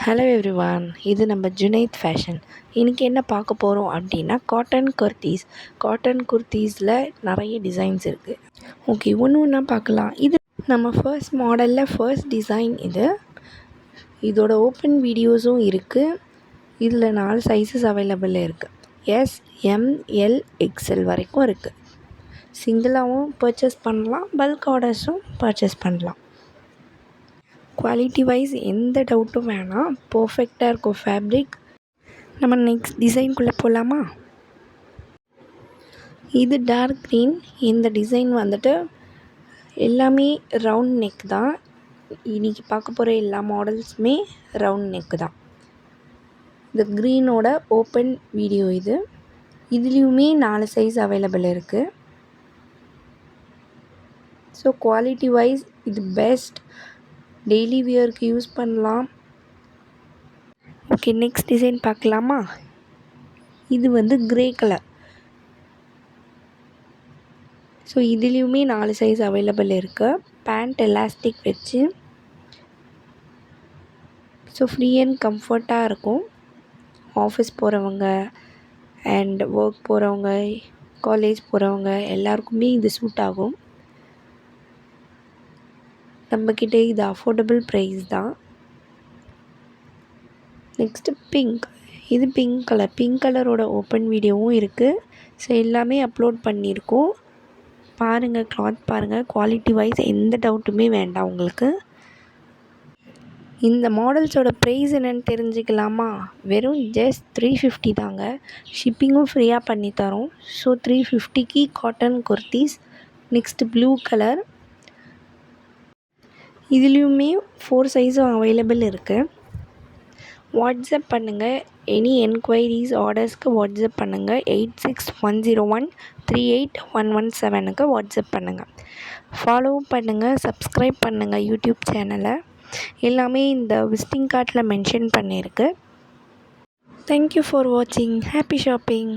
Hello everyone, இது நம்ம Junaid fashion. இன்றைக்கி என்ன பார்க்க போகிறோம் அப்படின்னா காட்டன் குர்த்தீஸில் நிறைய டிசைன்ஸ் இருக்குது. ஓகே, ஒன்று ஒன்றா பார்க்கலாம். இது நம்ம ஃபர்ஸ்ட் மாடலில் ஃபர்ஸ்ட் டிசைன். இதோட ஓப்பன் வீடியோஸும் இருக்குது. இதில் 4 சைஸஸ் அவைலபிள் இருக்குது. எஸ், எம், எல், எக்ஸ்எல் வரைக்கும் இருக்குது. சிங்கிளாகவும் பர்ச்சேஸ் பண்ணலாம், பல்க் ஆர்டர்ஸும் பர்ச்சேஸ் பண்ணலாம். குவாலிட்டி வைஸ் எந்த டவுட்டும் வேணாம், பர்ஃபெக்டாக இருக்கும் ஃபேப்ரிக். நம்ம நெக்ஸ்ட் டிசைன்குள்ளே போகலாமா? இது டார்க் க்ரீன். இந்த டிசைன் வந்துட்டு எல்லாமே ரவுண்ட் நெக் தான். இன்றைக்கி பார்க்க போகிற எல்லா மாடல்ஸுமே ரவுண்ட் நெக்கு தான். இந்த க்ரீனோட ஓப்பன் வீடியோ இதுலேயுமே 4 சைஸ் அவைலபிள் இருக்குது. ஸோ குவாலிட்டி வைஸ் இது பெஸ்ட். டெய்லி வியருக்கு யூஸ் பண்ணலாம். ஓகே, நெக்ஸ்ட் டிசைன் பார்க்கலாமா? இது க்ரே கலர். ஸோ இதுலேயுமே 4 சைஸ் அவைலபிள் இருக்குது. பேண்ட் எலாஸ்டிக் வச்சு, ஸோ ஃப்ரீ அண்ட் கம்ஃபர்ட்டாக இருக்கும். ஆஃபீஸ் போகிறவங்க அண்ட் ஒர்க் போகிறவங்க, காலேஜ் போகிறவங்க எல்லாருக்குமே இது சூட் ஆகும். நம்மக்கிட்ட இது அஃபோர்டபுள் ப்ரைஸ் தான். Next pink. இது பிங்க் கலரோட ஓப்பன் வீடியோவும் இருக்குது. ஸோ எல்லாமே அப்லோட் பண்ணியிருக்கோம். பாருங்கள், கிளாத் பாருங்கள். குவாலிட்டி வைஸ் எந்த டவுட்டுமே வேண்டாம் உங்களுக்கு. இந்த மாடல்ஸோட ப்ரைஸ் என்னென்னு தெரிஞ்சுக்கலாமா? வெறும் ஜஸ்ட் 350 தாங்க. ஷிப்பிங்கும் ஃப்ரீயாக பண்ணித்தரோம். ஸோ 350க்கு cotton kurtis. Next blue colour. இதுலேயுமே 4 சைஸும் அவைலபிள் இருக்குது. வாட்ஸ்அப் பண்ணுங்கள். எனி என்கொயரிஸ் ஆர்டர்ஸ்க்கு வாட்ஸ்அப் பண்ணுங்கள். 8610138117க்கு வாட்ஸ்அப் பண்ணுங்கள். ஃபாலோவும் பண்ணுங்கள், சப்ஸ்கிரைப் பண்ணுங்கள் யூடியூப் சேனலை. எல்லாமே இந்த விசிட்டிங் கார்டில் மென்ஷன் பண்ணியிருக்கு. தேங்க்யூ ஃபார் வாட்சிங். Happy shopping.